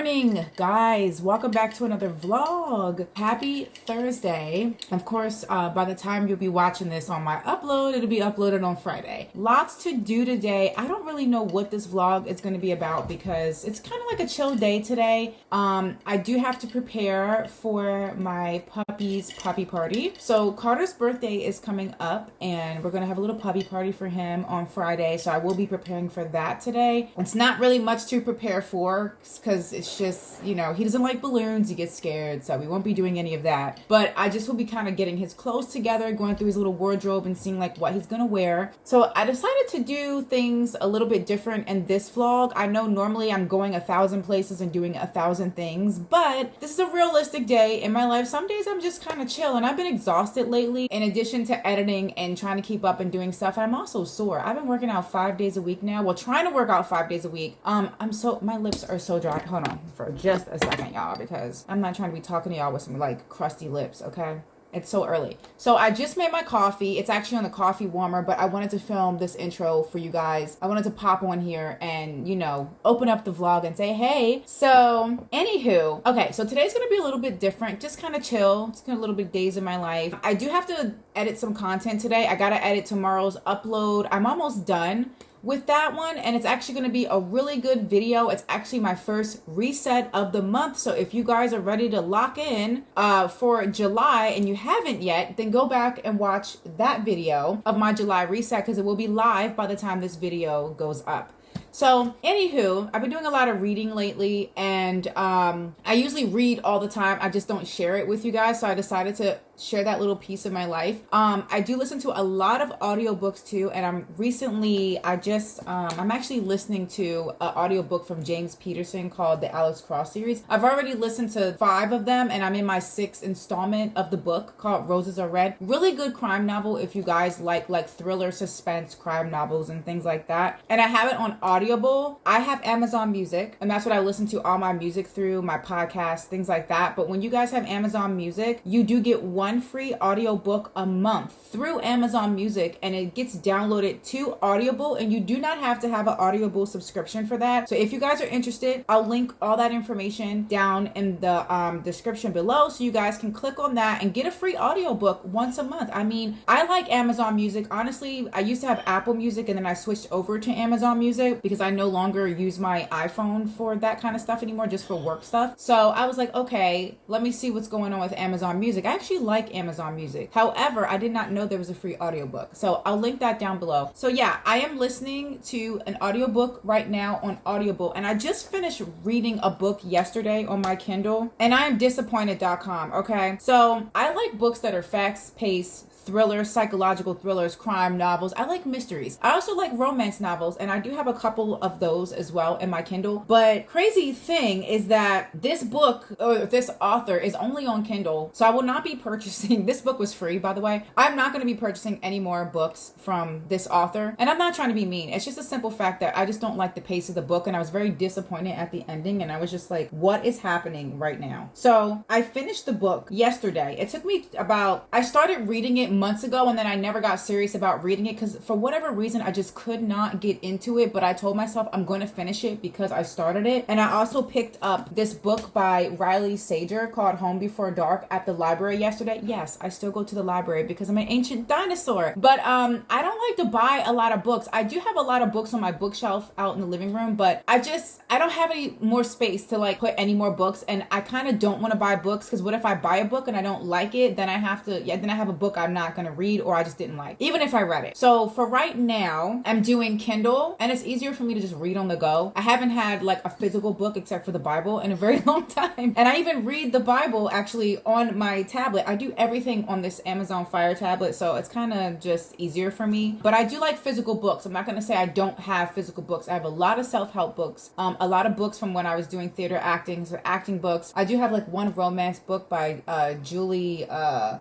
morning, guys. Welcome back to another vlog. Happy Thursday. Of course, by the time you'll be watching this on my upload, it'll be uploaded on Friday. Lots to do today. I don't really know what this vlog is going to be about because it's kind of like a chill day today. I do have to prepare for my puppy's puppy party. So Carter's birthday is coming up and we're going to have a little puppy party for him on Friday. So I will be preparing for that today. It's not really much to prepare for because it's just, you know, he doesn't like balloons, he gets scared, so we won't be doing any of that. But I just will be kind of getting his clothes together, going through his little wardrobe and seeing like what he's gonna wear. So I decided to do things a little bit different in this vlog. I know normally I'm going 1,000 places and doing 1,000 things, but this is a realistic day in my life. Some days I'm just kind of chill, and I've been exhausted lately in addition to editing and trying to keep up and doing stuff. I'm also sore. I've been working out 5 days a week now. Well, trying to work out 5 days a week. My lips are so dry. Hold on for just a second, y'all, because I'm not trying to be talking to y'all with some like crusty lips, okay? It's so early. So I just made my coffee. It's actually on the coffee warmer, but I wanted to film this intro for you guys. I wanted to pop on here and, you know, open up the vlog and say, hey. So anywho, okay, so today's gonna be a little bit different, just kind of chill. It's kind of a little bit days in my life. I do have to edit some content today. I gotta edit tomorrow's upload. I'm almost done with that one, and it's actually going to be a really good video. It's actually my first reset of the month, so if you guys are ready to lock in for July and you haven't yet, then go back and watch that video of my July reset because it will be live by the time this video goes up. So anywho, I've been doing a lot of reading lately, and I usually read all the time. I just don't share it with you guys, so I decided to share that little piece of my life. I do listen to a lot of audiobooks too, and I'm actually listening to an audiobook from James Peterson called the Alex Cross series. I've already listened to 5 of them, and I'm in my 6th installment of the book called Roses Are Red. Really good crime novel if you guys like thriller, suspense, crime novels and things like that. And I have it on Audible. I have Amazon Music, and that's what I listen to all my music through, my podcasts, things like that. But when you guys have Amazon Music, you do get one free audiobook a month through Amazon Music, and it gets downloaded to Audible, and you do not have to have an Audible subscription for that. So if you guys are interested, I'll link all that information down in the description below, so you guys can click on that and get a free audiobook once a month. I mean, I like Amazon Music. Honestly, I used to have Apple Music, and then I switched over to Amazon Music because I no longer use my iPhone for that kind of stuff anymore, just for work stuff. So I was like, okay, let me see what's going on with Amazon Music. I actually like Amazon Music. However, I did not know there was a free audiobook. So I'll link that down below. So yeah, I am listening to an audiobook right now on Audible, and I just finished reading a book yesterday on my Kindle, and I am disappointed.com, okay? So I like books that are fast-paced, thrillers, psychological thrillers, crime novels. I like mysteries. I also like romance novels, and I do have a couple of those as well in my Kindle. But crazy thing is that this book, or this author, is only on Kindle, so I will not be purchasing. This book was free, by the way. I'm not going to be purchasing any more books from this author, and I'm not trying to be mean. It's just a simple fact that I just don't like the pace of the book, and I was very disappointed at the ending, and I was just like, what is happening right now? So I finished the book yesterday. It took me I started reading it months ago, and then I never got serious about reading it because for whatever reason I just could not get into it. But I told myself I'm going to finish it because I started it. And I also picked up this book by Riley Sager called Home Before Dark at the library yesterday. Yes, I still go to the library because I'm an ancient dinosaur. But I don't like to buy a lot of books. I do have a lot of books on my bookshelf out in the living room, but I don't have any more space to like put any more books, and I kind of don't want to buy books because what if I buy a book and I don't like it? Then I have a book I'm not going to read or I just didn't like, even if I read it. So for right now, I'm doing Kindle, and it's easier for me to just read on the go. I haven't had like a physical book except for the Bible in a very long time. And I even read the Bible actually on my tablet. I do everything on this Amazon Fire tablet, so it's kind of just easier for me. But I do like physical books. I'm not going to say I don't have physical books. I have a lot of self-help books, a lot of books from when I was doing theater acting, so acting books. I do have like one romance book by Julie,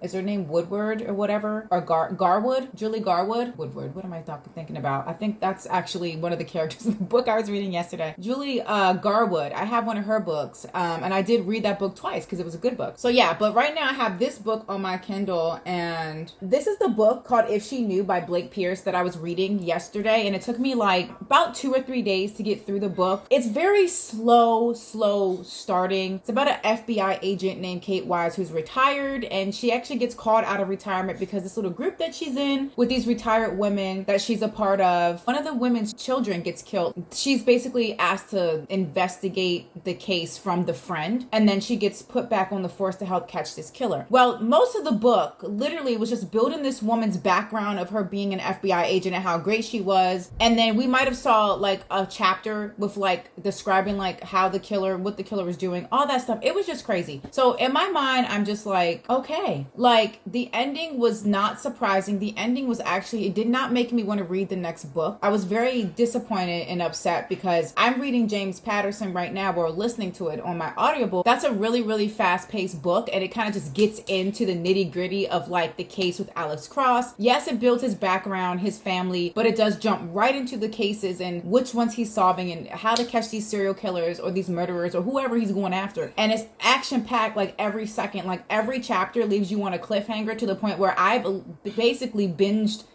is her name Woodward or whatever? whatever, or Garwood, Julie Garwood, Woodward. What am I thinking about? I think that's actually one of the characters in the book I was reading yesterday. Julie Garwood. I have one of her books, and I did read that book twice because it was a good book. So yeah, but right now I have this book on my Kindle, and this is the book called If She Knew by Blake Pierce that I was reading yesterday, and it took me like about 2 or 3 days to get through the book. It's very slow starting. It's about an FBI agent named Kate Wise who's retired, and she actually gets called out of retirement because this little group that she's in with these retired women that she's a part of, one of the women's children gets killed. She's basically asked to investigate the case from the friend, and then she gets put back on the force to help catch this killer. Well, most of the book literally was just building this woman's background of her being an FBI agent and how great she was, and then we might have saw like a chapter with like describing like how the killer, what the killer was doing, all that stuff. It was just crazy. So in my mind, I'm just like, okay, like the ending was not surprising. The ending was actually, it did not make me want to read the next book. I was very disappointed and upset because I'm reading James Patterson right now, or listening to it on my audiobook. That's a really fast-paced book, and it kind of just gets into the nitty-gritty of like the case with Alex Cross. Yes, it builds his background, his family, but it does jump right into the cases and which ones he's solving and how to catch these serial killers or these murderers or whoever he's going after. And it's action-packed like every second. Like every chapter leaves you on a cliffhanger to the point where I've basically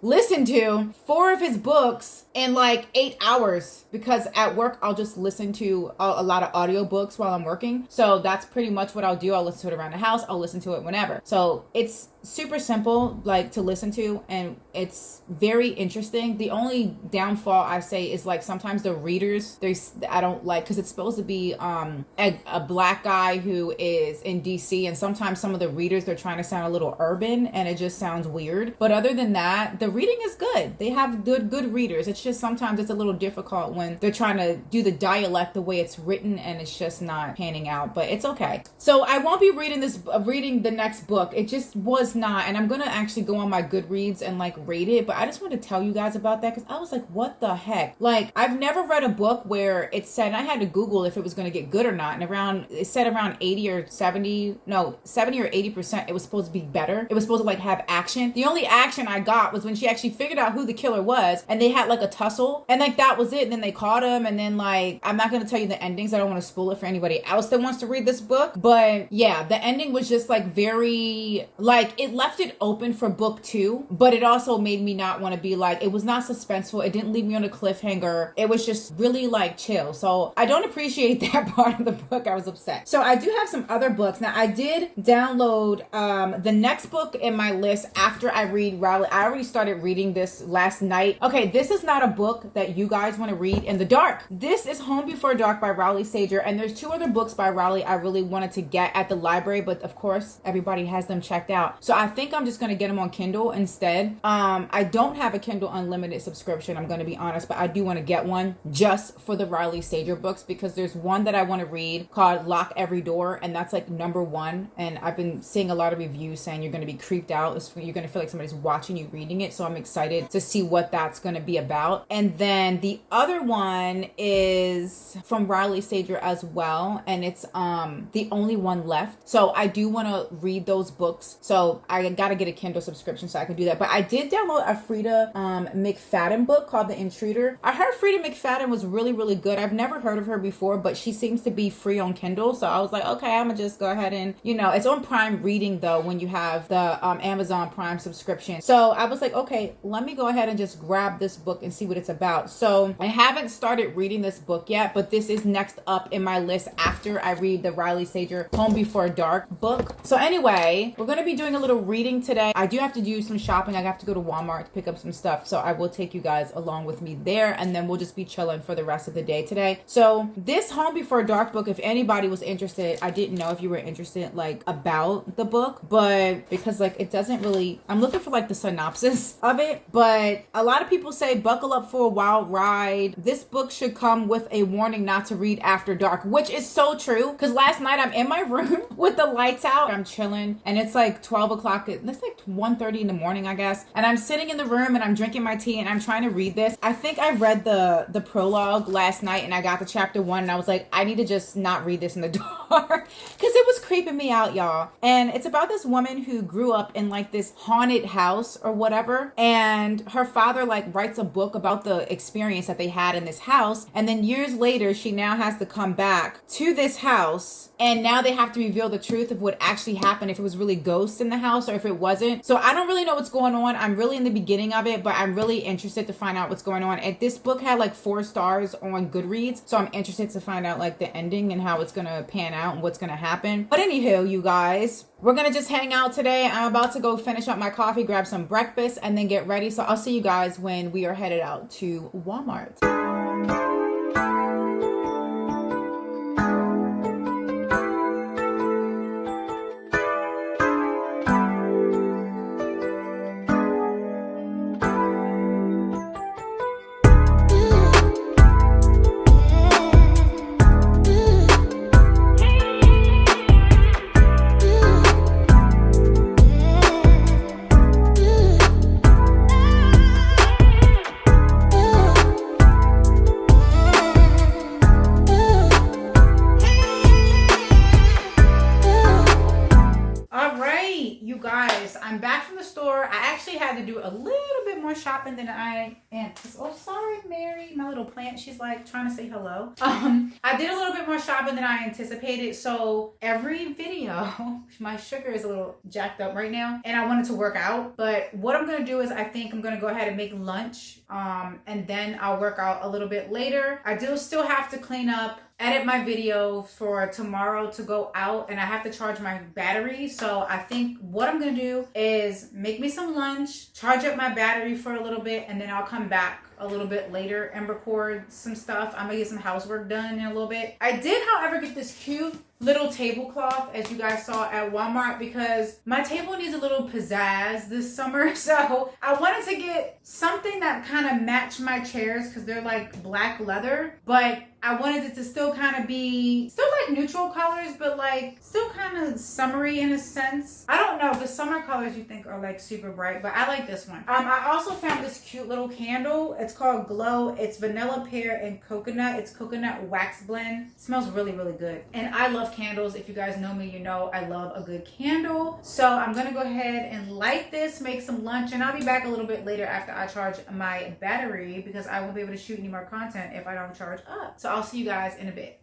listened to 4 of his books in like 8 hours, because at work I'll just listen to a lot of audiobooks while I'm working. So that's pretty much what I'll do. I'll listen to it around the house. I'll listen to it whenever. So it's super simple like to listen to, and it's very interesting. The only downfall I say is like sometimes the readers, I don't like, because it's supposed to be a black guy who is in DC, and sometimes some of the readers, they're trying to sound a little urban and it just sounds weird. But other than that, the reading is good. They have good readers. It's just sometimes it's a little difficult when they're trying to do the dialect the way it's written, and it's just not panning out, but it's okay. So I won't be reading the next book. It just was not, and I'm gonna actually go on my Goodreads and like rate it, but I just want to tell you guys about that because I was like, what the heck? Like, I've never read a book where it said, and I had to Google if it was going to get good or not, and it said around 70 or 80% it was supposed to be better. It was supposed to like have action. The only action I got was when she actually figured out who the killer was, and they had like a tussle, and like that was it. And then they caught him, and then like, I'm not going to tell you the endings. I don't want to spoil it for anybody else that wants to read this book, but yeah, the ending was just like very, like, it left it open for book 2, but it also made me not want to be like, it was not suspenseful. It didn't leave me on a cliffhanger. It was just really like chill. So I don't appreciate that part of the book. I was upset. So I do have some other books. Now I did download the next book in my list after I read Riley. I already started reading this last night. Okay, this is not a book that you guys want to read in the dark. This is Home Before Dark by Riley Sager, and there's 2 other books by Riley I really wanted to get at the library, but of course everybody has them checked out. So I think I'm just going to get them on Kindle instead. I don't have a Kindle Unlimited subscription, I'm going to be honest, but I do want to get one just for the Riley Sager books, because there's one that I want to read called Lock Every Door, and that's like #1, and I've been seeing a lot of reviews saying you're going to be creeped out. You're going to feel like somebody's watching you reading it, so I'm excited to see what that's going to be about. And then the other one is from Riley Sager as well, and it's The Only One Left. So I do want to read those books, so I got to get a Kindle subscription so I can do that. But I did download a Frida McFadden book called The Intruder. I heard Frida McFadden was really good. I've never heard of her before, but she seems to be free on Kindle, so I was like, okay, I'm gonna just go ahead and, it's on Prime Reading though when you have the Amazon Prime subscription. So I was like, okay, let me go ahead and just grab this book and see what it's about. So I haven't started reading this book yet, but this is next up in my list after I read the Riley Sager Home Before Dark book. So anyway, we're gonna be doing a little reading today. I do have to do some shopping. I have to go to Walmart to pick up some stuff, so I will take you guys along with me there, and then we'll just be chilling for the rest of the day today. So this Home Before Dark book, if anybody was interested, I didn't know if you were interested like about the book, but because like it doesn't really, I'm looking for like the synopsis of it, but a lot of people say buckle up for a wild ride. This book should come with a warning not to read after dark, which is so true, because last night I'm in my room with the lights out, I'm chilling, and it's like 12 o'clock, it's like 1:30 in the morning, I guess, and I'm sitting in the room and I'm drinking my tea and I'm trying to read this. I think I read the prologue last night and I got to chapter 1 and I was like, I need to just not read this in the dark. because it was creeping me out, y'all. And it's about this woman who grew up in like this haunted house or whatever, and her father like writes a book about the experience that they had in this house, and then years later she now has to come back to this house, and now they have to reveal the truth of what actually happened, if it was really ghosts in the house or if it wasn't. So I don't really know what's going on. I'm really in the beginning of it, but I'm really interested to find out what's going on. And this book had like 4 stars on Goodreads, so I'm interested to find out like the ending and how it's gonna pan out and what's gonna happen. But anywho, you guys, we're gonna just hang out today. I'm about to go finish up my coffee, grab some breakfast, and then get ready. So I'll see you guys when we are headed out to Walmart. I'm back from the store. I actually had to do a little bit more shopping than I anticipated. Oh, sorry, Mary, my little plant. She's like trying to say hello. I did a little bit more shopping than I anticipated. So every video, my sugar is a little jacked up right now, and I wanted to work out. But what I'm gonna do is I think I'm gonna go ahead and make lunch, and then I'll work out a little bit later. I do still have to clean up, edit my video for tomorrow to go out, and I have to charge my battery. So I think what I'm gonna do is make me some lunch, charge up my battery for a little bit, and then I'll come back a little bit later and record some stuff. I'm gonna get some housework done in a little bit. I did, however, get this cute little tablecloth, as you guys saw at Walmart, because my table needs a little pizzazz this summer. So I wanted to get something that kind of matched my chairs, because they're like black leather, but I wanted it to still kind of be still like neutral colors, but like still kind of summery in a sense. I don't know, the summer colors you think are like super bright, but I like this one. I also found this cute little candle. It's called Glow. It's vanilla, pear, and coconut. It's coconut wax blend. It smells really, really good. And I love candles. If you guys know me, you know I love a good candle. So I'm gonna go ahead and light this, make some lunch, and I'll be back a little bit later after I charge my battery, because I won't be able to shoot any more content if I don't charge up. So I'll see you guys in a bit.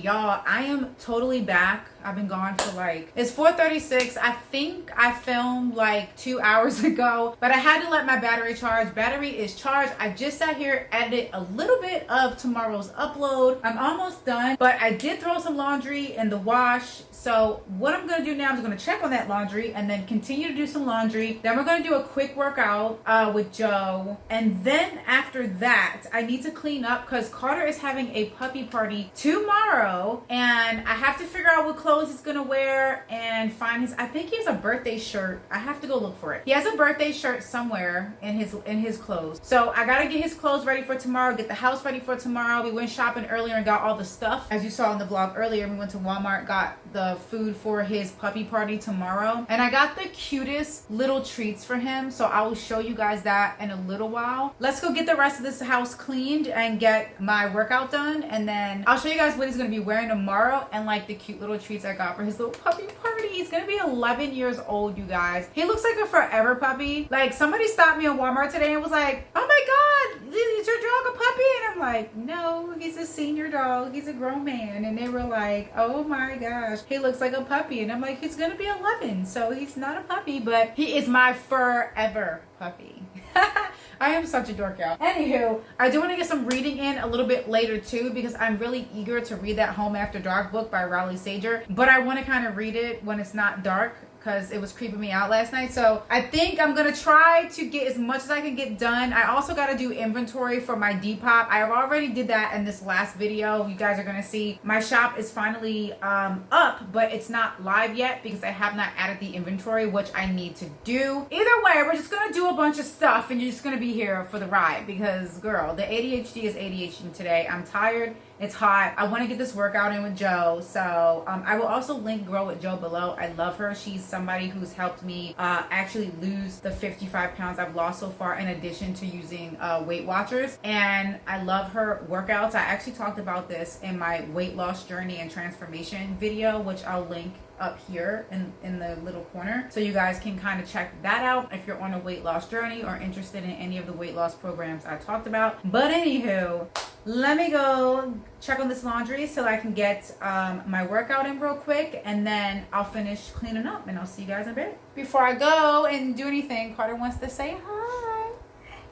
Y'all, I am totally back. I've been gone for like, it's 4:36. I think I filmed like 2 hours ago, but I had to let my battery charge. Battery is charged. I just sat here, edited a little bit of tomorrow's upload. I'm almost done, but I did throw some laundry in the wash. So what I'm gonna do now is I'm gonna check on that laundry and then continue to do some laundry. Then we're gonna do a quick workout with Joe. And then after that, I need to clean up because Carter is having a puppy party tomorrow, and I have to figure out what clothes he's gonna wear and find his, I think he has a birthday shirt. I have to go look for it. He has a birthday shirt somewhere in his clothes. So I gotta get his clothes ready for tomorrow, get the house ready for tomorrow. We went shopping earlier and got all the stuff. As you saw in the vlog earlier, we went to Walmart, got the food for his puppy party tomorrow. And I got the cutest little treats for him. So I will show you guys that in a little while. Let's go get the rest of this house cleaned and get my workout done. And then I'll show you guys what he's gonna be wearing tomorrow and like the cute little treats I got for his little puppy party. He's gonna be 11 years old, you guys. He looks like a forever puppy. Like somebody stopped me at Walmart today and was like, oh my God, is your dog a puppy? And I'm like, no, he's a senior dog. He's a grown man. And they were like, oh my gosh, he looks like a puppy. And I'm like, he's gonna be 11, so he's not a puppy, but he is my forever puppy. I am such a dork, y'all. Anywho, I do want to get some reading in a little bit later too, because I'm really eager to read that Home After Dark book by Riley Sager, but I want to kind of read it when it's not dark, because it was creeping me out last night. So I think I'm gonna try to get as much as I can get done. I also got to do inventory for my Depop. I already did that in this last video. You guys are gonna see my shop is finally up, but it's not live yet because I have not added the inventory, which I need to do. Either way, we're just gonna do a bunch of stuff and you're just gonna be here for the ride because, girl, the ADHD is ADHD today. I'm tired. It's hot. I want to get this workout in with Joe. So I will also link Grow with Joe below. I love her. She's somebody who's helped me actually lose the 55 pounds I've lost so far, in addition to using Weight Watchers. And I love her workouts. I actually talked about this in my weight loss journey and transformation video, which I'll link up here in the little corner, so you guys can kind of check that out if you're on a weight loss journey or interested in any of the weight loss programs I talked about. But anywho, let me go check on this laundry so I can get my workout in real quick, and then I'll finish cleaning up and I'll see you guys in a bit. Before I go and do anything, Carter wants to say hi.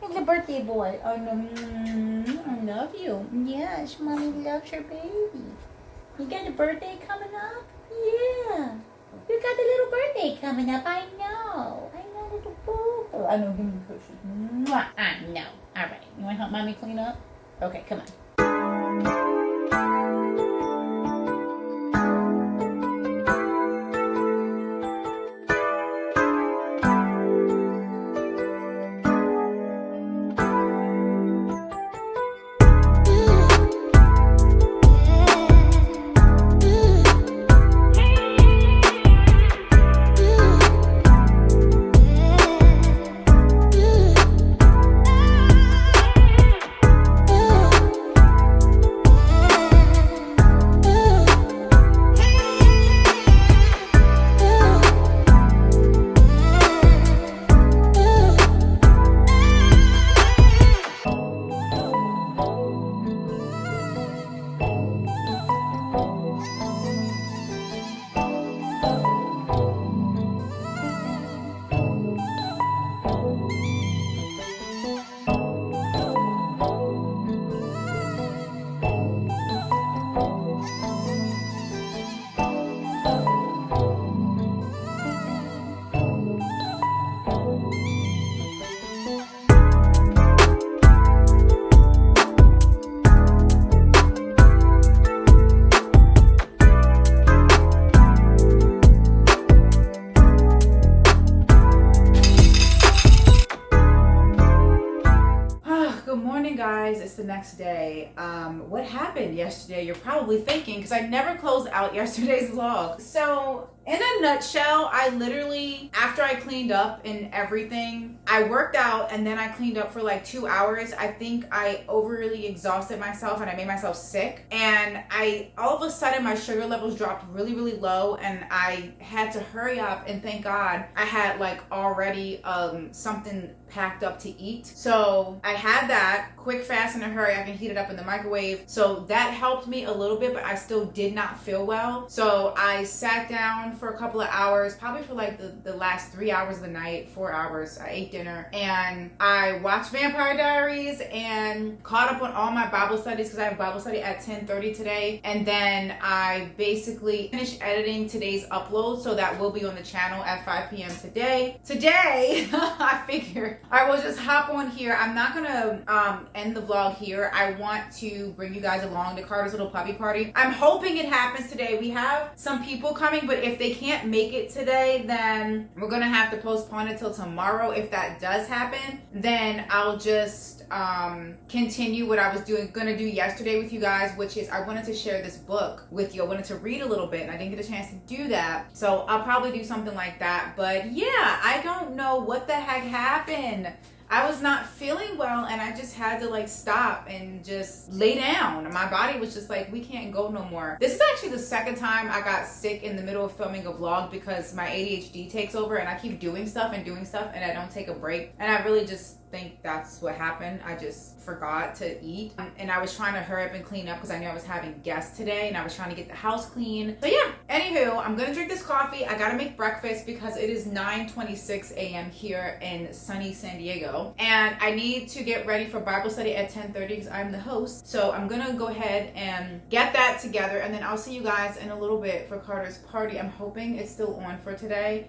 It's a birthday boy. Oh no, I love you. Yes, mommy loves your baby. You got a birthday coming up? Yeah. You got a little birthday coming up. I know, little boo. I know, give me pushes. Mwah. I know. All right. You want to help mommy clean up? Okay, come on. It's the next day. What happened yesterday? You're probably thinking, because I never closed out yesterday's vlog. So in a nutshell, I literally, after I cleaned up and everything, I worked out and then I cleaned up for like 2 hours. I think I overly exhausted myself and I made myself sick. And all of a sudden my sugar levels dropped really, really low and I had to hurry up, and thank God I had like already something packed up to eat. So I had that quick, fast, in a hurry. I can heat it up in the microwave. So that helped me a little bit, but I still did not feel well. So I sat down for a couple of hours, probably for like the last 3 hours of the night, 4 hours. I ate dinner and I watched Vampire Diaries and caught up on all my Bible studies, because I have Bible study at 10:30 today. And then I basically finished editing today's upload, so that will be on the channel at 5 p.m. today. I figured I will just hop on here. I'm not gonna end the vlog here. I want to bring you guys along to Carter's little puppy party. I'm hoping it happens today. We have some people coming, but if they can't make it today, then we're gonna have to postpone it till tomorrow. If that does happen, then I'll just continue what I was gonna do yesterday with you guys, which is I wanted to share this book with you. I wanted to read a little bit and I didn't get a chance to do that, so I'll probably do something like that. But yeah, I don't know what the heck happened. I was not feeling well and I just had to like stop and just lay down. My body was just like, we can't go no more. This is actually the second time I got sick in the middle of filming a vlog, because my ADHD takes over and I keep doing stuff and I don't take a break. And I really just think that's what happened. I just forgot to eat. And I was trying to hurry up and clean up because I knew I was having guests today and I was trying to get the house clean. So yeah, anywho, I'm gonna drink this coffee. I gotta make breakfast because it is 9:26 a.m. here in sunny San Diego. And I need to get ready for Bible study at 10:30 because I'm the host. So I'm gonna go ahead and get that together, and then I'll see you guys in a little bit for Carter's party. I'm hoping it's still on for today.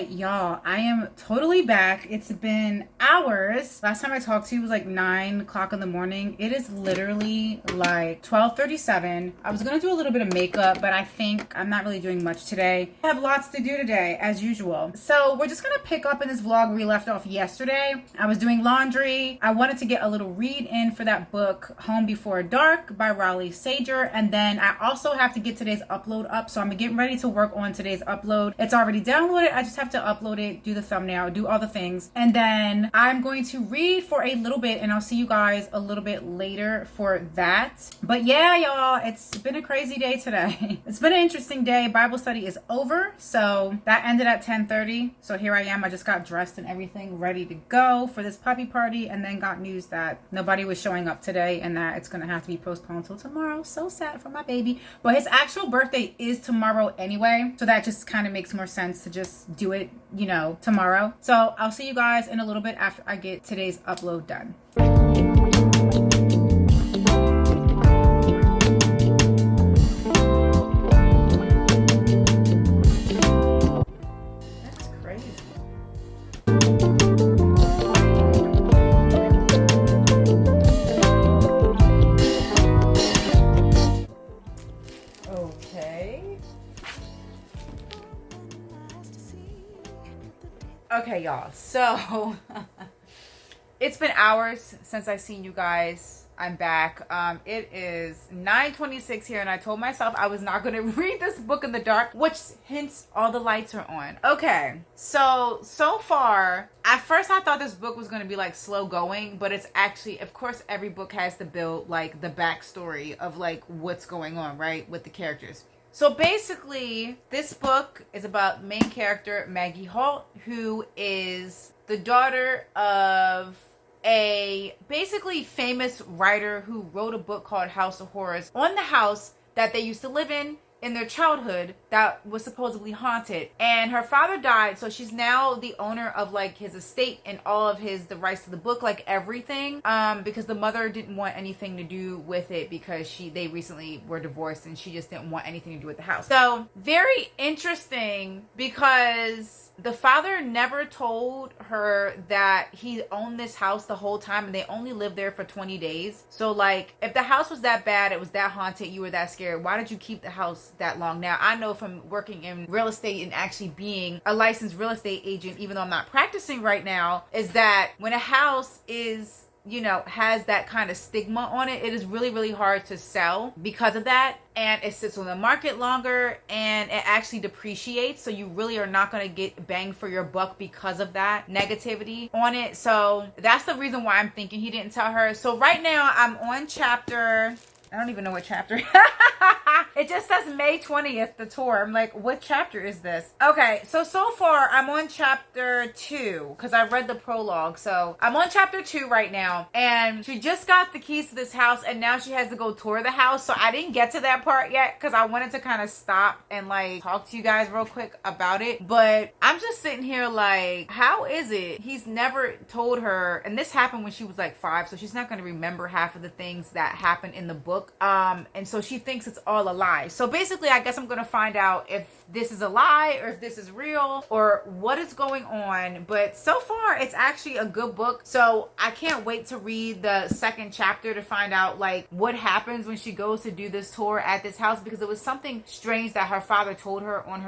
Y'all, I am totally back. It's been hours. Last time I talked to you was like 9 o'clock in the morning. It is literally like 12:37. I was gonna do a little bit of makeup, but I think I'm not really doing much today. I have lots to do today, as usual. So we're just gonna pick up in this vlog where we left off yesterday. I was doing laundry. I wanted to get a little read in for that book, Home Before Dark by Raleigh Sager. And then I also have to get today's upload up. So I'm getting ready to work on today's upload. It's already downloaded. I just have to upload it, do the thumbnail, do all the things, and then I'm going to read for a little bit, and I'll see you guys a little bit later for that. But yeah, y'all, it's been a crazy day today. It's been an interesting day. Bible study is over, so that ended at 10:30. So here I am. I just got dressed and everything ready to go for this puppy party, and then got news that nobody was showing up today and that it's gonna have to be postponed till tomorrow. So sad for my baby, but his actual birthday is tomorrow anyway, so that just kind of makes more sense to just do it, you know, tomorrow. So I'll see you guys in a little bit after I get today's upload done. That's crazy. Okay. Okay, y'all, so it's been hours since I've seen you guys. I'm back. It is 9:26 here, and I told myself I was not going to read this book in the dark, which hence all the lights are on. Okay, so far, at first I thought this book was going to be like slow going, but it's actually, of course, every book has to build like the backstory of like what's going on, right, with the characters. So basically, this book is about main character Maggie Holt, who is the daughter of a basically famous writer who wrote a book called House of Horrors on the house that they used to live in their childhood that was supposedly haunted. And her father died, so she's now the owner of like his estate and all of the rights to the book, like everything, because the mother didn't want anything to do with it because they recently were divorced and she just didn't want anything to do with the house. So very interesting, because the father never told her that he owned this house the whole time and they only lived there for 20 days. So like, if the house was that bad, it was that haunted, you were that scared, why did you keep the house that long? Now, I know from working in real estate and actually being a licensed real estate agent, even though I'm not practicing right now, is that when a house is, you know, has that kind of stigma on it, it is really, really hard to sell because of that. And it sits on the market longer and it actually depreciates. So you really are not going to get bang for your buck because of that negativity on it. So that's the reason why I'm thinking he didn't tell her. So right now I'm on chapter, I don't even know what chapter. It just says May 20th, the tour. I'm like, what chapter is this? Okay, so far I'm on chapter 2 because I read the prologue. So I'm on chapter 2 right now. And she just got the keys to this house and now she has to go tour the house. So I didn't get to that part yet because I wanted to kind of stop and like talk to you guys real quick about it. But I'm just sitting here like, how is it? He's never told her, and this happened when she was like 5, so she's not going to remember half of the things that happened in the book. And so she thinks it's all a lie. So basically, I guess I'm going to find out if this is a lie or if this is real or what is going on. But so far, it's actually a good book. So I can't wait to read the second chapter to find out like what happens when she goes to do this tour at this house, because it was something strange that her father told her on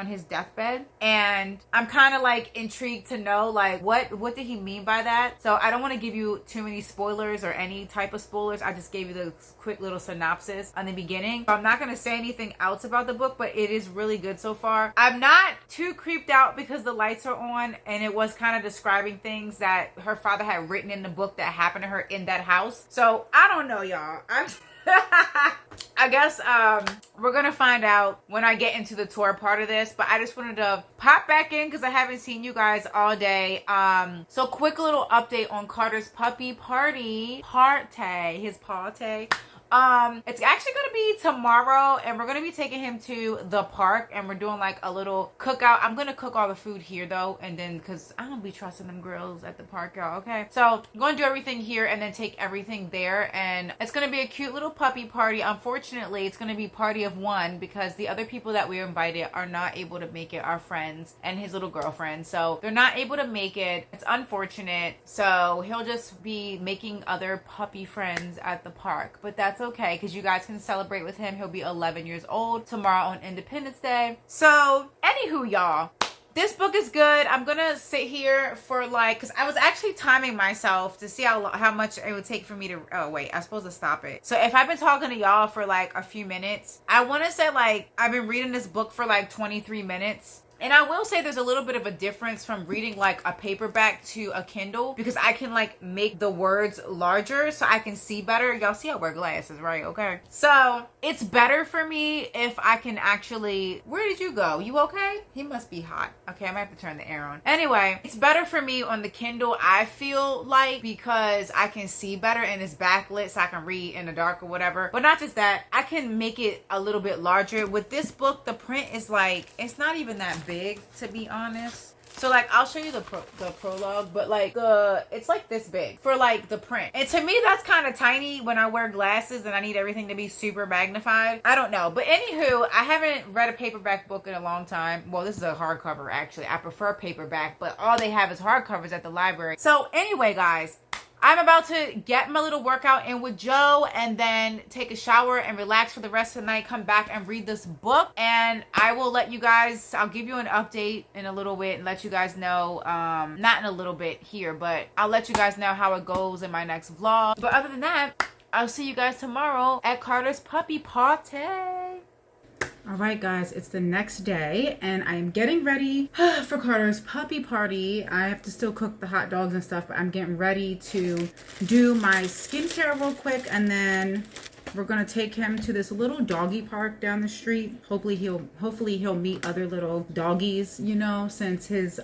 his deathbed. And I'm kind of like intrigued to know like what did he mean by that? So I don't want to give you too many spoilers or any type of spoilers. I just gave you the quick little synopsis on the beginning. I'm not going to say anything else about the book, but it is really good so far. I'm not too creeped out because the lights are on, and it was kind of describing things that her father had written in the book that happened to her in that house. So I don't know, y'all. I guess we're gonna find out when I get into the tour part of this, but I just wanted to pop back in because I haven't seen you guys all day. So quick little update on Carter's puppy party. His party. It's actually gonna be tomorrow, and we're gonna be taking him to the park, and we're doing like a little cookout. I'm gonna cook all the food here though, and then because I don't be trusting them grills at the park, y'all. Okay, so I'm gonna do everything here and then take everything there, and it's gonna be a cute little puppy party. Unfortunately, it's gonna be party of one because the other people that we invited are not able to make it. Our friends and his little girlfriend, so they're not able to make it. It's unfortunate. So he'll just be making other puppy friends at the park, but that's okay because you guys can celebrate with him. He'll be 11 years old tomorrow on Independence Day. So anywho, y'all, this book is good. I'm gonna sit here for like, because I was actually timing myself to see how much it would take for me to, oh wait, I'm supposed to stop it. So if I've been talking to y'all for like a few minutes, I want to say like I've been reading this book for like 23 minutes. And I will say there's a little bit of a difference from reading like a paperback to a Kindle because I can like make the words larger so I can see better. Y'all see I wear glasses, right? Okay. So it's better for me if I can actually, where did you go? You okay? He must be hot. Okay, I might have to turn the air on. Anyway, it's better for me on the Kindle, I feel like, because I can see better and it's backlit so I can read in the dark or whatever. But not just that, I can make it a little bit larger. With this book, the print is like, it's not even that big, to be honest. So like I'll show you the prologue, but like it's like this big for like the print, and to me that's kind of tiny when I wear glasses and I need everything to be super magnified. I don't know, but anywho, I haven't read a paperback book in a long time. Well, this is a hardcover actually. I prefer paperback, but all they have is hardcovers at the library. So anyway, guys, I'm about to get my little workout in with Joe and then take a shower and relax for the rest of the night, come back and read this book. And I will let you guys, I'll give you an update in a little bit and let you guys know, not in a little bit here, but I'll let you guys know how it goes in my next vlog. But other than that, I'll see you guys tomorrow at Carter's puppy party. All right, guys, it's the next day and I am getting ready for Carter's puppy party. I have to still cook the hot dogs and stuff, but I'm getting ready to do my skincare real quick, and then we're gonna take him to this little doggy park down the street. Hopefully he'll meet other little doggies, you know, since his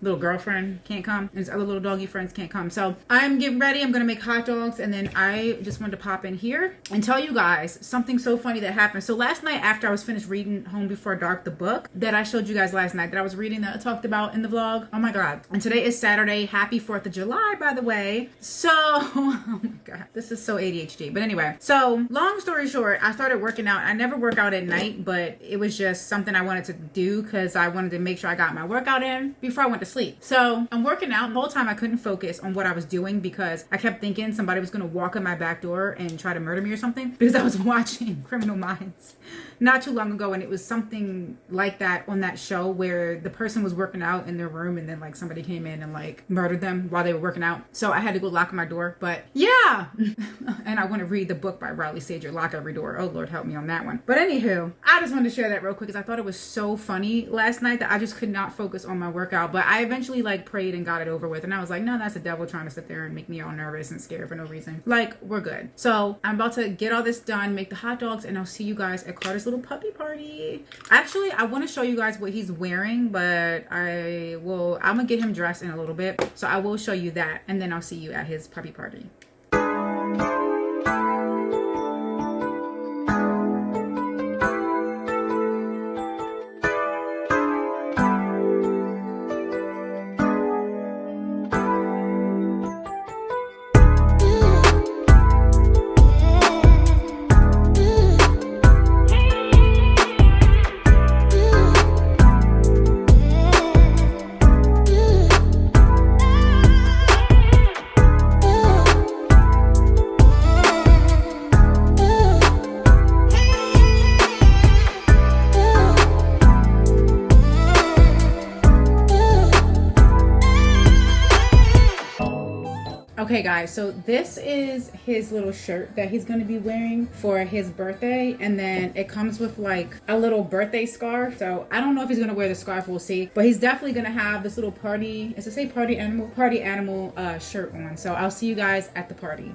little girlfriend can't come and his other little doggy friends can't come. So I'm getting ready. I'm gonna make hot dogs, and then I just wanted to pop in here and tell you guys something so funny that happened. So last night after I was finished reading Home Before Dark, the book that I showed you guys last night that I was reading that I talked about in the vlog. Oh my god. And today is Saturday. Happy 4th of July, by the way. So oh my god, this is so ADHD. But anyway, so long story short, I started working out. I never work out at night, but it was just something I wanted to do because I wanted to make sure I got my workout in before I went to sleep. So I'm working out. The whole time I couldn't focus on what I was doing because I kept thinking somebody was going to walk in my back door and try to murder me or something, because I was watching Criminal Minds not too long ago, and it was something like that on that show where the person was working out in their room and then like somebody came in and like murdered them while they were working out. So I had to go lock my door. But yeah, and I want to read the book by Riley Sager, Lock Every Door. Oh Lord, help me on that one. But anywho, I just wanted to share that real quick because I thought it was so funny last night that I just could not focus on my workout. But I eventually like prayed and got it over with, and I was like, no, that's the devil trying to sit there and make me all nervous and scared for no reason. Like, we're good. So I'm about to get all this done, make the hot dogs, and I'll see you guys at Carter's little puppy party. Actually, I want to show you guys what he's wearing, but I'm gonna get him dressed in a little bit, so I will show you that, and then I'll see you at his puppy party. Okay guys, so this is his little shirt that he's gonna be wearing for his birthday, and then it comes with like a little birthday scarf. So I don't know if he's gonna wear the scarf, we'll see, but he's definitely gonna have this little party, does it say party animal shirt on. So I'll see you guys at the party.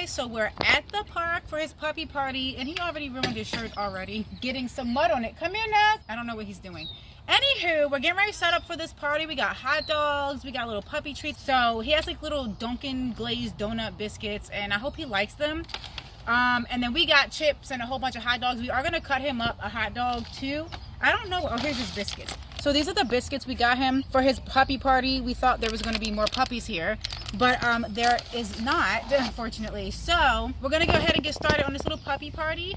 So we're at the park for his puppy party, and he already ruined his shirt already, getting some mud on it. Come here now. I don't know what he's doing. Anywho, we're getting ready to set up for this party. We got hot dogs, we got little puppy treats. So he has like little Dunkin' glazed donut biscuits, and I hope he likes them. And then we got chips and a whole bunch of hot dogs. We are gonna cut him up a hot dog too. I don't know. Oh, here's his biscuits. So these are the biscuits we got him for his puppy party. We thought there was going to be more puppies here, but there is not, unfortunately. So we're going to go ahead and get started on this little puppy party.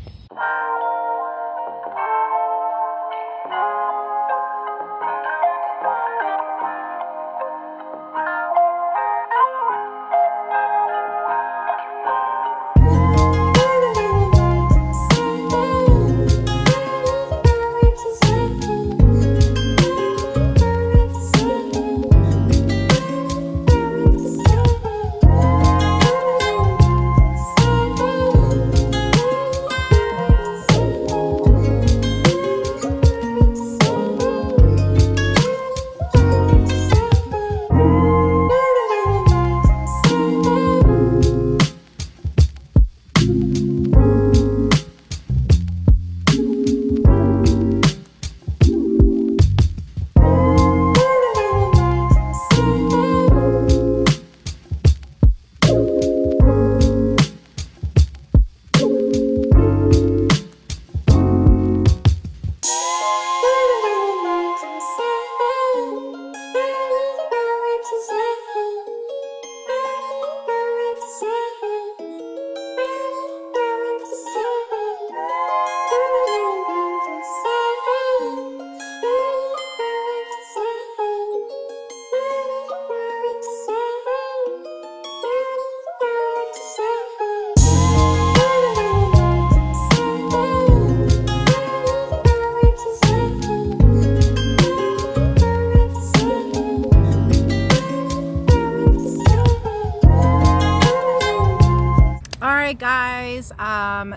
Guys,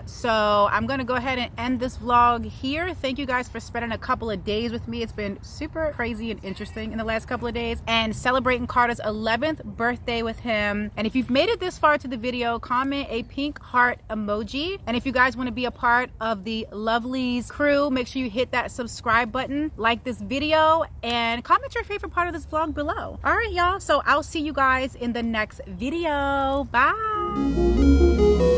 so I'm gonna go ahead and end this vlog here. Thank you guys for spending a couple of days with me. It's been super crazy and interesting in the last couple of days, and celebrating Carter's 11th birthday with him. And if you've made it this far to the video, comment a pink heart emoji. And if you guys want to be a part of the Lovelies crew, make sure you hit that subscribe button, like this video, and comment your favorite part of this vlog below. All right, y'all, so I'll see you guys in the next video. Bye.